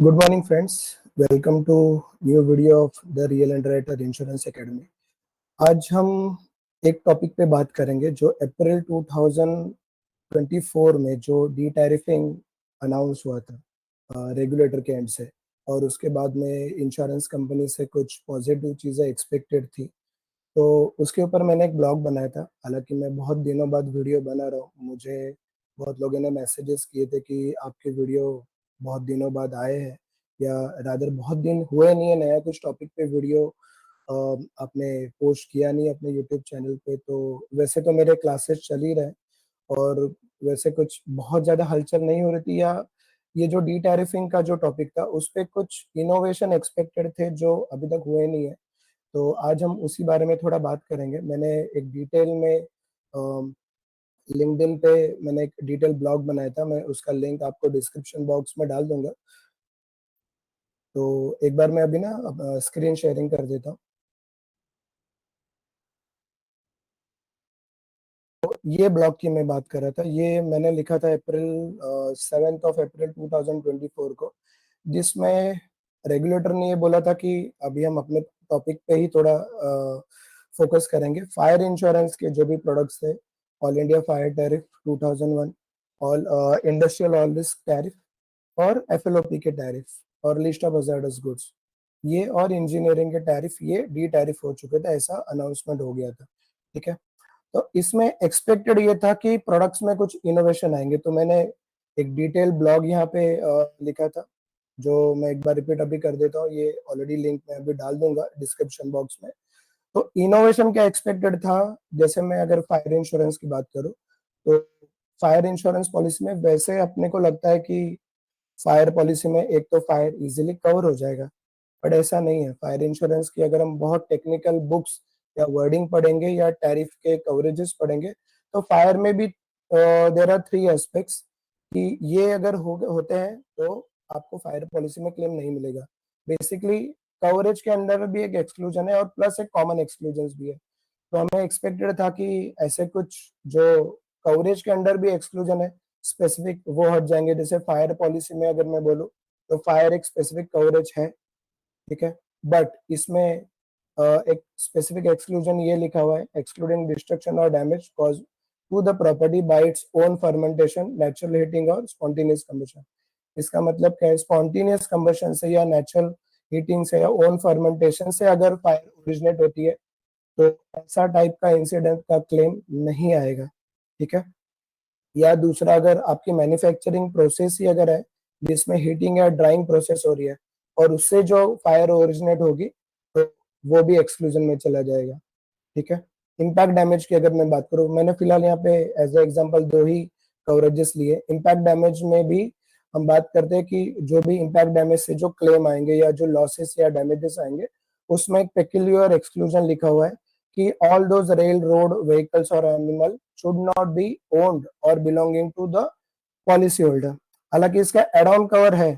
Good morning, friends. Welcome to new video of the Real Underwriter Insurance Academy. आज हम एक topic पे बात करेंगे जो अप्रैल 2024 में जो डी टैरिफिंग अनाउंस हुआ था रेगुलेटर के एंड से, और उसके बाद में इंश्योरेंस कंपनी से कुछ पॉजिटिव चीज़ें एक्सपेक्टेड थी। तो उसके ऊपर मैंने एक ब्लॉग बनाया था। हालाँकि मैं बहुत दिनों बाद वीडियो बना रहा हूँ। मुझे बहुत लोगों ने मैसेजेस किए थे कि आपके वीडियो बहुत दिनों बाद आए हैं, या रादर बहुत दिन हुए नहीं है नया कुछ टॉपिक पे वीडियो आपने पोस्ट किया नहीं अपने यूट्यूब चैनल पे। तो वैसे तो मेरे क्लासेस चल ही रहे हैं, और वैसे कुछ बहुत ज़्यादा हलचल नहीं हो रही थी, या ये जो डी टैरिफिंग का जो टॉपिक था उस पे कुछ इनोवेशन एक्सपेक्टेड थे जो अभी तक हुए नहीं है। तो आज हम उसी बारे में थोड़ा बात करेंगे। मैंने एक डिटेल में लिंक्डइन पे मैंने एक डिटेल ब्लॉग बनाया था। मैं उसका लिंक आपको डिस्क्रिप्शन बॉक्स में डाल दूँगा। तो एक बार मैं अभी ना स्क्रीन शेयरिंग कर देता हूँ। तो ये ब्लॉग की मैं बात कर रहा था। ये मैंने लिखा था अप्रैल 7th ऑफ अप्रैल 2024 को, जिसमें रेगुलेटर ने ये बोला था कि अभी हम अपने टॉपिक पे ही थोड़ा फोकस करेंगे। फायर इंश्योरेंस के जो भी प्रोडक्ट्स थे, all India fire tariff 2001, all industrial all risk tariff, और एफएलओपी के टैरिफ, और लिस्ट ऑफ हजार्डस गुड्स, ये और इंजीनियरिंग के टैरिफ ये डी टैरिफ हो चुके थे, ऐसा अनाउंसमेंट हो गया था। ठीक है। तो इसमें एक्सपेक्टेड ये था कि प्रोडक्ट्स में कुछ इनोवेशन आएंगे। तो मैंने एक डिटेल ब्लॉग यहाँ पे लिखा था, जो मैं एक बार रिपीट अभी कर देता हूँ। ये ऑलरेडी लिंक मैं अभी डाल दूंगा डिस्क्रिप्शन बॉक्स में। तो इनोवेशन क्या एक्सपेक्टेड था, जैसे मैं अगर फायर इंश्योरेंस की बात करूँ, तो फायर इंश्योरेंस पॉलिसी में वैसे अपने को लगता है कि फायर पॉलिसी में एक तो फायर इजीली कवर हो जाएगा, बट ऐसा नहीं है। फायर इंश्योरेंस की अगर हम बहुत टेक्निकल बुक्स या वर्डिंग पढ़ेंगे या टैरिफ के कवरेजेस पढ़ेंगे, तो फायर में भी देयर आर थ्री एस्पेक्ट्स कि ये अगर होते हैं तो आपको फायर पॉलिसी में क्लेम नहीं मिलेगा। बेसिकली कवरेज के अंदर भी एक एक्सक्लूजन है, और प्लस एक कॉमन एक्सक्लूजन भी है। तो हमें एक्सपेक्टेड था कि ऐसे कुछ जो कवरेज के अंदर भी एक्सक्लूजन है स्पेसिफिक, वो हट जाएंगे। जैसे फायर पॉलिसी में अगर मैं बोलूँ, तो फायर एक स्पेसिफिक कवरेज है, ठीक है। बट इसमें एक स्पेसिफिक एक्सक्लूजन ये लिखा हुआ है, एक्सक्लूडिंग डिस्ट्रक्शन और damage cause to the property by its own fermentation, natural heating और स्पॉन्टेनियस कंबशन। इसका मतलब क्या है, स्पॉन्टेनियस कंबशन से या नेचुरल हीटिंग से या ओन फर्मेंटेशन से अगर फायर ओरिजिनेट होती है, तो ऐसा टाइप का इंसिडेंट का क्लेम नहीं आएगा। ठीक है। या दूसरा, अगर आपकी मैन्युफैक्चरिंग प्रोसेस ही अगर है जिसमें हीटिंग या ड्राइंग प्रोसेस हो रही है, और उससे जो फायर ओरिजिनेट होगी, तो वो भी एक्सक्लूजन में चला जाएगा। ठीक है। इम्पैक्ट डैमेज की अगर मैं बात करूँ, मैंने फिलहाल यहाँ पे एज ए एग्जांपल दो ही कवरेजेस लिए। इम्पैक्ट डैमेज में भी हम बात करते हैं कि जो भी इम्पैक्ट डैमेज से जो क्लेम आएंगे या जो लॉसेस या डैमेजेस आएंगे, उसमें एक पेक्यूलियर एक्सक्लूजन लिखा हुआ है कि all those rail road vehicles और animal should not be owned और belonging to the policy holder. हालांकि इसका एड ऑन कवर है,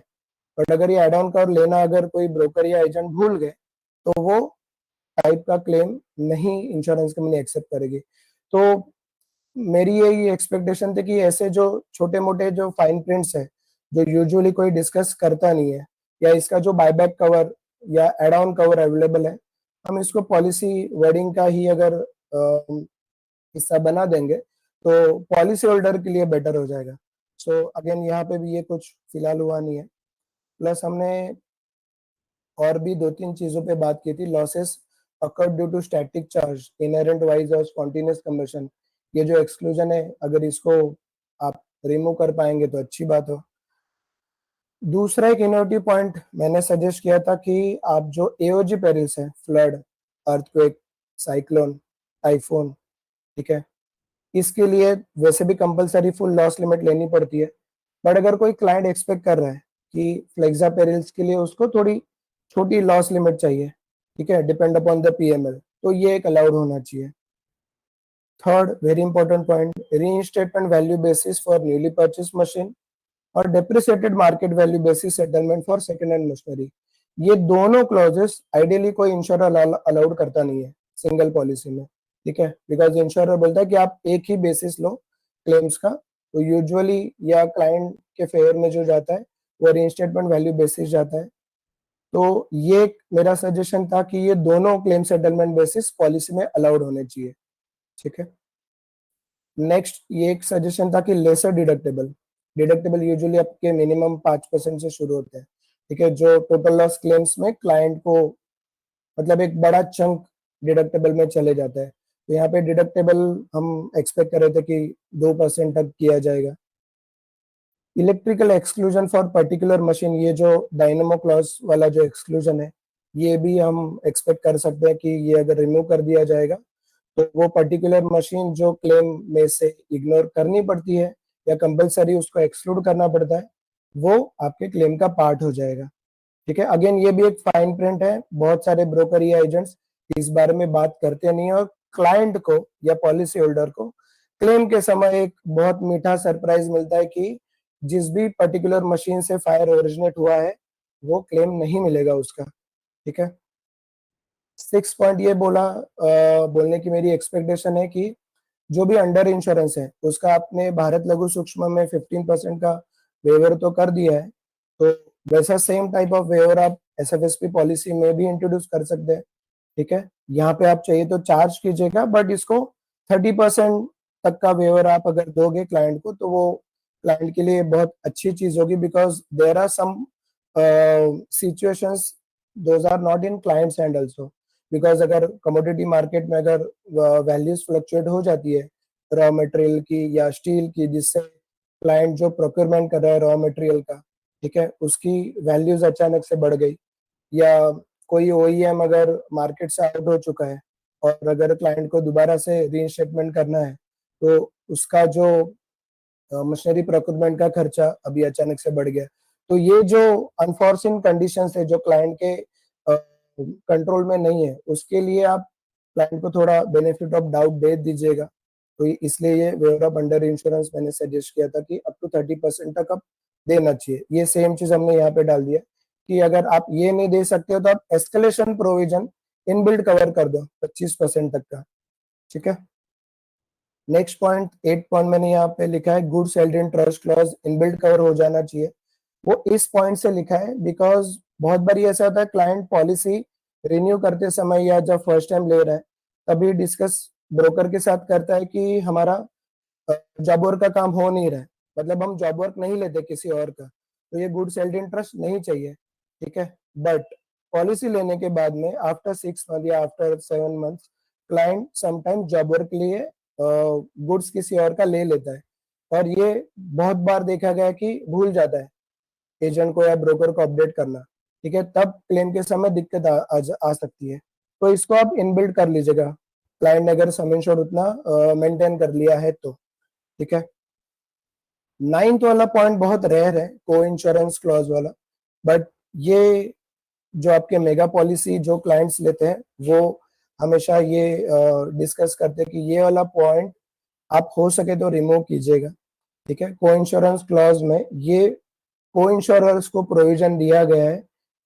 बट अगर ये एड ऑन कवर लेना अगर कोई ब्रोकर या एजेंट भूल गए, तो वो टाइप का क्लेम नहीं इंश्योरेंस कंपनी एक्सेप्ट करेगी। तो मेरी यही एक्सपेक्टेशन थी कि ऐसे जो छोटे मोटे जो फाइन प्रिंट्स है, जो यूजुअली कोई डिस्कस करता नहीं है, या इसका जो बायबैक कवर या एड ऑन कवर अवेलेबल है, हम इसको पॉलिसी वर्डिंग का ही अगर हिस्सा बना देंगे, तो पॉलिसी होल्डर के लिए बेटर हो जाएगा। सो अगेन यहाँ पे भी ये कुछ फिलहाल हुआ नहीं है। प्लस हमने और भी दो तीन चीजों पे बात की थी। Losses occurred due to static charge, inherent vice और स्पॉन्टेनियस कंबशन, ये जो एक्सक्लूजन है, अगर इसको आप रिमूव कर पाएंगे तो अच्छी बात हो। दूसरा एक इनोवेटिव पॉइंट मैंने सजेस्ट किया था कि आप जो एओजी पेरिल्स है, फ्लड, अर्थक्वेक, साइक्लोन, टाइफून, ठीक है, इसके लिए वैसे भी कंपलसरी फुल लॉस लिमिट लेनी पड़ती है। बट अगर कोई क्लाइंट एक्सपेक्ट कर रहा है कि फ्लेक्सा पेरिल्स के लिए उसको थोड़ी छोटी लॉस लिमिट चाहिए, ठीक है, डिपेंड अपॉन द पीएमएल, तो ये एक अलाउड होना चाहिए। Third very important point, reinstatement value basis for newly purchase machine और depreciated market value basis settlement for second hand machinery. ये दोनों क्लॉजेस आइडियली कोई इंश्योरर अलाउड करता नहीं है सिंगल पॉलिसी में। ठीक है, बिकॉज इंश्योरर बोलता है कि आप एक ही बेसिस लो क्लेम्स का। तो यूजुअली या क्लाइंट के फेवर में जो जाता है वो रीइंस्टेटमेंट वैल्यू बेसिस जाता है। तो ये मेरा सजेशन था कि ये दोनों क्लेम सेटलमेंट बेसिस पॉलिसी में अलाउड होने चाहिए। ठीक है। नेक्स्ट ये एक सजेशन था कि लेसर डिडक्टेबल। डिडक्टेबल यूजुअली आपके मिनिमम 5% से शुरू होते हैं। ठीक है, जो टोटल लॉस क्लेम्स में क्लाइंट को मतलब एक बड़ा चंक डिडक्टेबल में चले जाता है। तो यहाँ पे डिडक्टेबल हम एक्सपेक्ट कर रहे थे कि 2% तक किया जाएगा। Electrical exclusion for particular machine, ये जो डायनेमो क्लॉज वाला जो एक्सक्लूजन है, ये भी हम एक्सपेक्ट कर सकते हैं कि ये अगर रिमूव कर दिया जाएगा तो वो पर्टिकुलर मशीन जो क्लेम में से इग्नोर करनी पड़ती है या कंपलसरी उसको एक्सक्लूड करना पड़ता है, वो आपके क्लेम का पार्ट हो जाएगा। ठीक है, अगेन ये भी एक फाइन प्रिंट है, बहुत सारे ब्रोकर या एजेंट्स इस बारे में बात करते नहीं है, और क्लाइंट को या पॉलिसी होल्डर को क्लेम के समय एक बहुत मीठा सरप्राइज मिलता है कि जिस भी पर्टिकुलर मशीन से फायर ओरिजिनेट हुआ है वो क्लेम नहीं मिलेगा उसका। ठीक है। 6 पॉइंट ये बोलने की मेरी एक्सपेक्टेशन है कि जो भी अंडर इंश्योरेंस है उसका आपने भारत लघु सूक्ष्म में 15% का वेवर तो कर दिया है, तो वैसा सेम टाइप ऑफ वेवर आप एसएफएसपी पॉलिसी में भी इंट्रोड्यूस कर सकते हैं। ठीक है, यहाँ पे आप चाहिए तो चार्ज कीजिएगा, बट इसको 30% तक का वेवर आप अगर दोगे क्लाइंट को तो वो क्लाइंट के लिए बहुत अच्छी चीज होगी, because there are some situations those are not in clients hand also. Because अगर कमोडिटी मार्केट में अगर वैल्यूज फ्लक्चुएट हो जाती है रॉ मटेरियल की या स्टील की, जिससे क्लाइंट जो प्रोक्योरमेंट कर रहा है रॉ मटेरियल का, ठीक है, उसकी वैल्यूज अचानक से बढ़ गई, या कोई ओईएम अगर मार्केट से आउट हो चुका है और अगर क्लाइंट को दोबारा से रीइंस्टेटमेंट करना है तो उसका जो मशीनरी प्रोक्योरमेंट का खर्चा अभी अचानक से बढ़ गया। तो ये जो अनफॉर्सिन कंडीशंस है जो क्लाइंट के कंट्रोल में नहीं है, उसके लिए आप क्लाइंट को थोड़ा बेनिफिट ऑफ डाउट दे दीजिएगा। तो इसलिए ये वेवर ऑफ अंडर इंश्योरेंस मैंने सजेस्ट किया था कि अप टू 30% तक आप देना चाहिए। ये सेम चीज हमने यहाँ पे डाल दिया कि अगर आप ये नहीं दे सकते हो तो आप एस्केलेशन प्रोविजन इनबिल्ट कवर कर दो 25% तक का। ठीक है। नेक्स्ट पॉइंट 8 पॉइंट मैंने यहाँ पे लिखा है goods held in trust clause inbuilt cover हो जाना चाहिए। वो इस पॉइंट से लिखा है बिकॉज बहुत बार ऐसा होता है क्लाइंट पॉलिसी रिन्यू करते समय या जब फर्स्ट टाइम ले रहा है तभी डिस्कस ब्रोकर के साथ करता है कि हमारा जॉब वर्क का काम हो नहीं रहा है, मतलब हम जॉब वर्क नहीं लेते किसी और का, तो ये गुड्स हेल्ड इन ट्रस्ट नहीं चाहिए। ठीक है, बट पॉलिसी लेने के बाद में आफ्टर 6 मंथ या after 7 month client sometime job work के लिए गुड्स किसी और का ले लेता है, और ये बहुत बार देखा गया है कि भूल जाता है एजेंट को या ब्रोकर को अपडेट करना। ठीक है, तब क्लेम के समय दिक्कत आ सकती है, तो इसको आप इनबिल्ड कर लीजिएगा क्लाइंट ने अगर सम इंश्योर्ड उतना मेंटेन कर लिया है तो। ठीक है। 9th वाला पॉइंट बहुत रेयर है, को इंश्योरेंस क्लॉज वाला, बट ये जो आपके मेगा पॉलिसी जो क्लाइंट्स लेते हैं वो हमेशा ये डिस्कस करते हैं कि ये वाला पॉइंट आप हो सके तो रिमूव कीजिएगा। ठीक है, को इंश्योरेंस क्लॉज में ये को इंश्योरर्स को प्रोविजन दिया गया है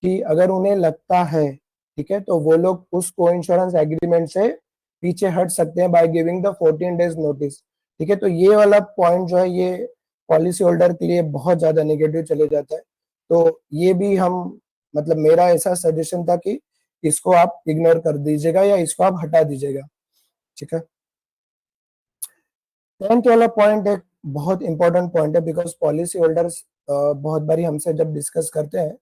कि अगर उन्हें लगता है, ठीक है, तो वो लोग उस को इंश्योरेंस एग्रीमेंट से पीछे हट सकते हैं by giving the 14 days notice. ठीक है, तो ये वाला पॉइंट जो है ये पॉलिसी होल्डर के लिए बहुत ज्यादा नेगेटिव चले जाता है, तो ये भी हम मतलब मेरा ऐसा सजेशन था कि इसको आप इग्नोर कर दीजिएगा या इसको आप हटा दीजिएगा। ठीक है। 10th वाला पॉइंट एक बहुत इंपॉर्टेंट पॉइंट है, बिकॉज पॉलिसी होल्डर्स बहुत बारी हमसे जब डिस्कस करते हैं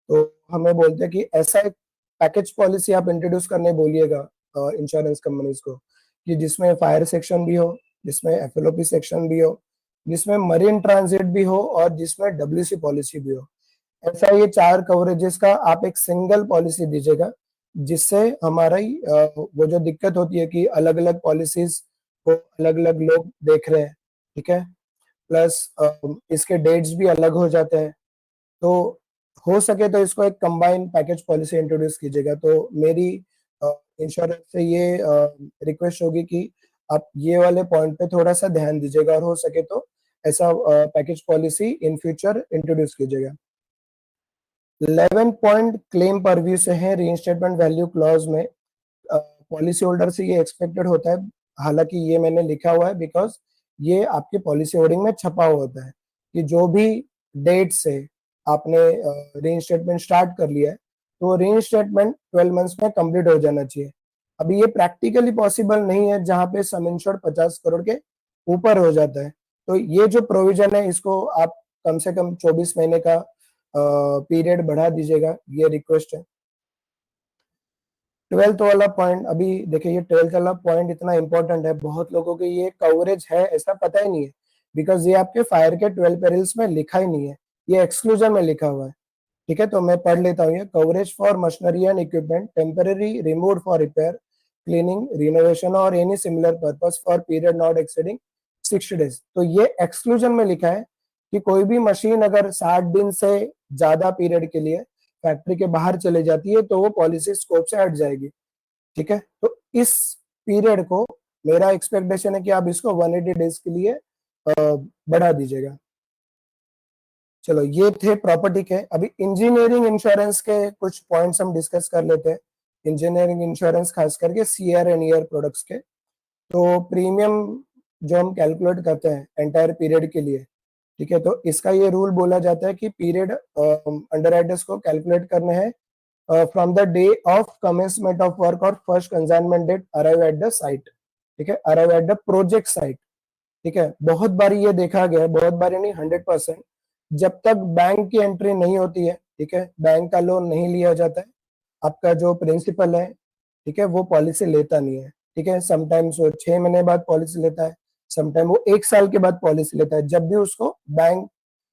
तो हमें बोलते हैं कि ऐसा एक पैकेज पॉलिसी आप इंट्रोड्यूस करने बोलिएगा इंश्योरेंस कंपनीज को कि जिसमें फायर सेक्शन भी हो, जिसमें एफएलओपी सेक्शन भी हो, जिसमें मरीन ट्रांजिट भी हो और जिसमें डब्ल्यूसी पॉलिसी भी हो। ऐसा ये 4 कवरेजेस का आप एक सिंगल पॉलिसी दीजिएगा, जिससे हमारा ही वो जो दिक्कत होती है कि अलग अलग पॉलिसीज को अलग अलग लोग देख रहे हैं। ठीक है, प्लस इसके डेट्स भी अलग हो जाते हैं, तो हो सके तो इसको एक कंबाइन पैकेज पॉलिसी इंट्रोड्यूस कीजिएगा। तो मेरी इंश्योरेंस से ये रिक्वेस्ट होगी कि आप ये वाले पॉइंट पे थोड़ा सा ध्यान दीजिएगा और हो सके तो ऐसा package policy in future introduce कीजिएगा। 11 पॉइंट क्लेम परव्यू से है रीइंस्टेटमेंट वैल्यू क्लॉज में पॉलिसी होल्डर से ये एक्सपेक्टेड होता है, हालांकि ये मैंने लिखा हुआ है बिकॉज ये आपके पॉलिसी होल्डिंग में छपा हुआ होता है कि जो भी डेट से आपने रीइंस्टेटमेंट स्टार्ट कर लिया है, तो रीइंस्टेटमेंट 12 मंथ्स में कंप्लीट हो जाना चाहिए। अभी ये प्रैक्टिकली पॉसिबल नहीं है जहाँ पे सम इंश्योर्ड 50 करोड़ के ऊपर हो जाता है। तो ये जो प्रोविजन है इसको आप कम से कम 24 महीने का पीरियड बढ़ा दीजिएगा, ये रिक्वेस्ट है। 12th वाला पॉइंट, अभी देखिए ये 12th वाला पॉइंट इतना इंपॉर्टेंट है, बहुत लोगों को ये कवरेज है ऐसा पता ही नहीं है, बिकॉज ये आपके फायर के 12 पेरिल्स में लिखा ही नहीं है, ये एक्सक्लूजन में लिखा हुआ है। ठीक है, तो मैं पढ़ लेता हूँ ये। Coverage for machinery and equipment temporary removed for repair, cleaning, renovation और any similar purpose for period not exceeding 60 days. तो ये एक्सक्लूजन में लिखा है कि कोई भी मशीन अगर 60 दिन से ज्यादा पीरियड के लिए फैक्ट्री के बाहर चले जाती है तो वो पॉलिसी स्कोप से हट जाएगी। ठीक है, तो इस पीरियड को मेरा एक्सपेक्टेशन है कि आप इसको 180 डेज के लिए बढ़ा दीजिएगा। चलो, ये थे प्रॉपर्टी के। अभी इंजीनियरिंग इंश्योरेंस के कुछ पॉइंट्स हम डिस्कस कर लेते हैं। इंजीनियरिंग इंश्योरेंस खास करके सीआर एंड ईयर प्रोडक्ट्स के। तो प्रीमियम जो हम कैलकुलेट करते हैं एंटायर पीरियड के लिए, ठीक है, तो इसका ये रूल बोला जाता है कि पीरियड अंडरराइटर्स को कैलकुलेट करने हैं from the day of commencement of work और first consignment date arrive at the site. ठीक है, arrive at the project site. ठीक है, बहुत बारी ये देखा गया है, बहुत बारी नहीं, 100%, जब तक बैंक की एंट्री नहीं होती है, ठीक है, बैंक का लोन नहीं लिया जाता है, आपका जो प्रिंसिपल है, ठीक है, वो पॉलिसी लेता नहीं है। ठीक है, समटाइम्स वो 6 महीने बाद पॉलिसी लेता है, समटाइम वो 1 साल के बाद पॉलिसी लेता है। जब भी उसको बैंक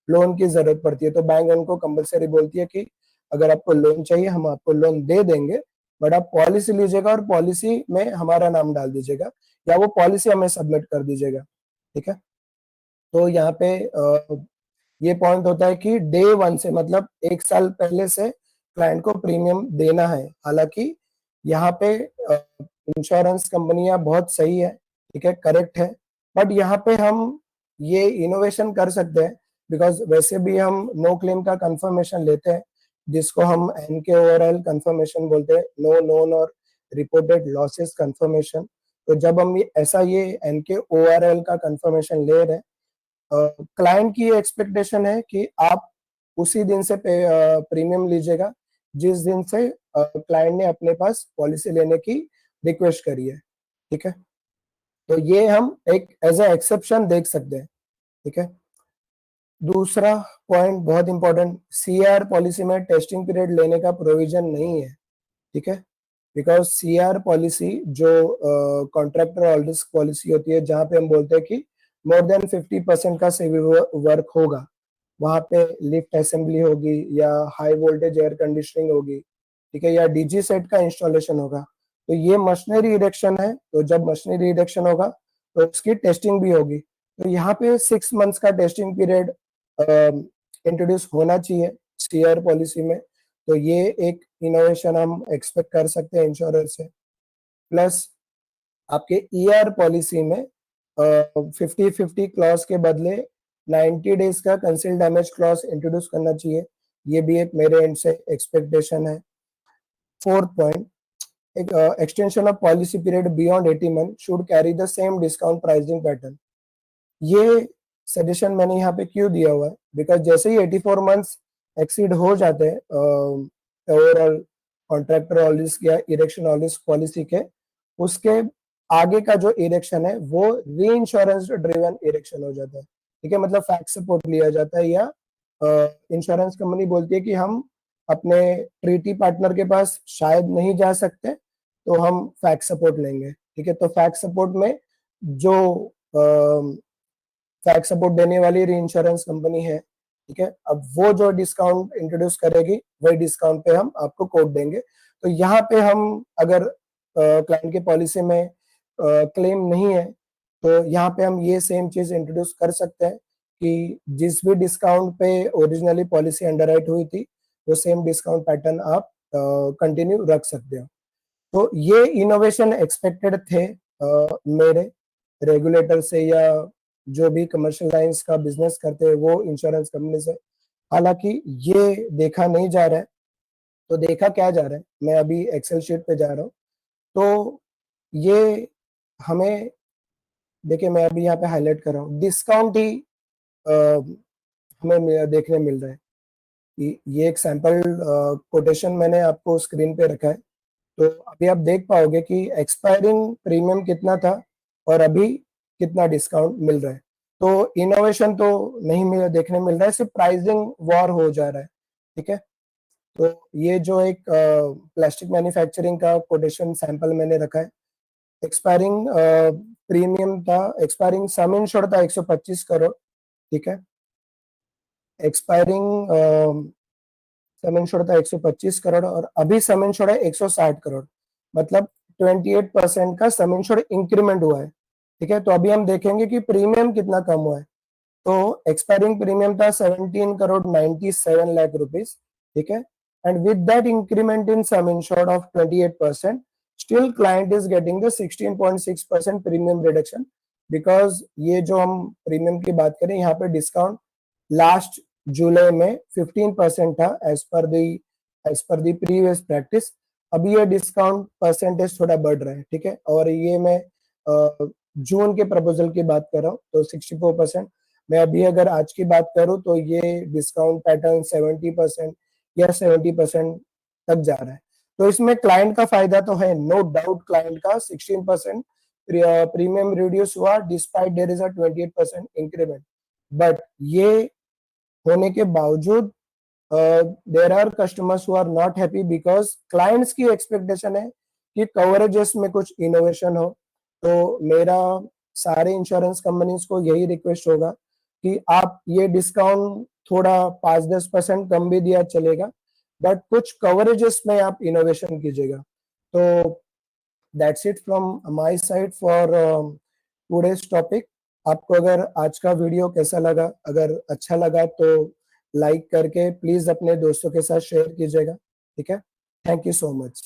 लोन की जरूरत पड़ती है तो बैंक उनको कंपलसरी बोलती है कि अगर आपको लोन चाहिए हम आपको लोन दे देंगे, बट आप पॉलिसी लीजिएगा और पॉलिसी में हमारा नाम डाल दीजिएगा या वो पॉलिसी हमें सबमिट कर दीजिएगा। ठीक है, तो यहाँ पे ये पॉइंट होता है कि डे वन से, मतलब 1 साल पहले से क्लाइंट को प्रीमियम देना है। हालांकि यहाँ पे इंश्योरेंस कंपनियां बहुत सही है, ठीक है, करेक्ट है, बट यहाँ पे हम ये इनोवेशन कर सकते हैं, बिकॉज वैसे भी हम नो क्लेम का कंफर्मेशन लेते हैं, जिसको हम एनके ओवरऑल कंफर्मेशन बोलते हैं, नो नोन और रिपोर्टेड लॉसेस कंफर्मेशन। तो जब हम ऐसा ये एनके ओवरऑल का कंफर्मेशन ले रहे हैं, क्लाइंट की ये एक्सपेक्टेशन है कि आप उसी दिन से प्रीमियम लीजिएगा जिस दिन से क्लाइंट ने अपने पास पॉलिसी लेने की रिक्वेस्ट करी है। ठीक है, तो ये हम एक एज ए एक्सेप्शन देख सकते हैं। ठीक है, दूसरा पॉइंट बहुत इंपॉर्टेंट, सीआर पॉलिसी में टेस्टिंग पीरियड लेने का प्रोविजन नहीं है। ठीक है, बिकॉज सीआर पॉलिसी जो कॉन्ट्रैक्टर ऑल रिस्क पॉलिसी होती है, जहां पे हम बोलते हैं कि मोर देन 50% का सिविल वर्क होगा, वहां पे लिफ्ट असेंबली होगी या हाई वोल्टेज एयर कंडीशनिंग होगी, ठीक है, या डीजी सेट का इंस्टॉलेशन होगा, तो ये मशीनरी इरेक्शन है। तो जब मशीनरी इरेक्शन होगा तो उसकी टेस्टिंग भी होगी। तो यहाँ पे 6 मंथ्स का टेस्टिंग पीरियड इंट्रोड्यूस होना चाहिए सीआर पॉलिसी में। तो ये एक इनोवेशन हम एक्सपेक्ट कर सकते हैं इंश्योरेंस से। प्लस आपके ईआर पॉलिसी में 50-50 क्लॉज के बदले 90 डेज का कंसिल डैमेज क्लॉज इंट्रोड्यूस करना चाहिए। ये भी एक मेरे एंड से एक्सपेक्टेशन है। Fourth point, extension of policy period beyond 80 months should carry the same discount pricing pattern। ये सजेशन मैंने यहाँ पे क्यों दिया हुआ है, बिकॉज जैसे ही 84 मंथ्स एक्सीड हो जाते हैं ओवरऑल कॉन्ट्रैक्टर ऑल रिस्क या इरेक्शन ऑल रिस्क पॉलिसी के, उसके आगे का जो इरेक्शन है वो री इंश्योरेंस ड्रिवन इरेक्शन हो जाता है। ठीक है, मतलब फैक्ट सपोर्ट लिया जाता है या इंश्योरेंस कंपनी बोलती है कि हम अपने ट्रीटी पार्टनर के पास शायद नहीं जा सकते तो हम फैक्ट सपोर्ट लेंगे। ठीक है, तो फैक्ट सपोर्ट में जो फैक्ट सपोर्ट देने वाली री इंश्योरेंस कंपनी है, ठीक है, अब वो जो डिस्काउंट इंट्रोड्यूस करेगी वही डिस्काउंट पे हम आपको कोड देंगे। तो यहाँ पे हम अगर क्लाइंट के पॉलिसी में क्लेम नहीं है तो यहाँ पे हम ये सेम चीज इंट्रोड्यूस कर सकते हैं कि जिस भी डिस्काउंट पे ओरिजिनली पॉलिसी अंडरराइट हुई थी वो सेम डिस्काउंट पैटर्न आप कंटिन्यू रख सकते हो। तो ये इनोवेशन एक्सपेक्टेड थे मेरे रेगुलेटर से या जो भी कमर्शियल लाइंस का बिजनेस करते हैं वो इंश्योरेंस कंपनी से। हालांकि ये देखा नहीं जा रहा है, तो देखा क्या जा रहा है, मैं अभी एक्सेल शीट पे जा रहा हूँ। तो ये हमें, देखिए मैं अभी यहाँ पे हाईलाइट कर रहा हूँ, डिस्काउंट ही हमें देखने मिल रहा है। ये एक सैंपल कोटेशन मैंने आपको स्क्रीन पे रखा है। तो अभी आप देख पाओगे कि एक्सपायरिंग प्रीमियम कितना था और अभी कितना डिस्काउंट मिल रहा है। तो इनोवेशन तो नहीं देखने मिल रहा है, सिर्फ प्राइसिंग वॉर हो जा रहा है। ठीक है, तो ये जो एक प्लास्टिक मैन्युफैक्चरिंग का कोटेशन सैंपल मैंने रखा है। एक्सपायरिंग प्रीमियम था, एक्सपायरिंग सम इंश्योर्ड था 125 करोड़। ठीक है, एक्सपायरिंग सम इंश्योर्ड था 125 करोड़ और अभी सम इंश्योर्ड है 160 करोड़, मतलब 28% का सम इंश्योर्ड इंक्रीमेंट हुआ है। ठीक है, तो अभी हम देखेंगे कि प्रीमियम कितना कम हुआ है। तो एक्सपायरिंग प्रीमियम था 17 करोड़ 97 लाख रुपीस। ठीक है, and with that increment in some insured of 28%, still client is getting the 16.6% premium reduction, because ये जो हम प्रीमियम की बात करें यहाँ पे डिस्काउंट लास्ट जुलाई में 15% था as per the previous practice. अभी ये डिस्काउंट परसेंटेज थोड़ा बढ़ रहा है। ठीक है, और ये मैं जून के प्रपोजल की बात कर रहा हूँ, तो 64%। मैं अभी अगर आज की बात करूं तो ये डिस्काउंट पैटर्न 70% या 70% तक जा रहा है। तो इसमें क्लाइंट का फायदा तो है, नो डाउट। क्लाइंट का 16% प्रीमियम रिड्यूस हुआ despite there is a 28% increment. But ये होने के बावजूद there are customers who are not happy, because clients की एक्सपेक्टेशन है कि कवरेजेस में कुछ इनोवेशन हो। तो मेरा सारे इंश्योरेंस कंपनीज को यही रिक्वेस्ट होगा कि आप ये डिस्काउंट थोड़ा 5-10% कम भी दिया चलेगा, बट कुछ कवरेजेस में आप इनोवेशन कीजिएगा। तो that's it from my side for today's topic. आपको अगर आज का वीडियो कैसा लगा, अगर अच्छा लगा तो लाइक करके प्लीज अपने दोस्तों के साथ शेयर कीजिएगा। ठीक है, थैंक यू सो मच।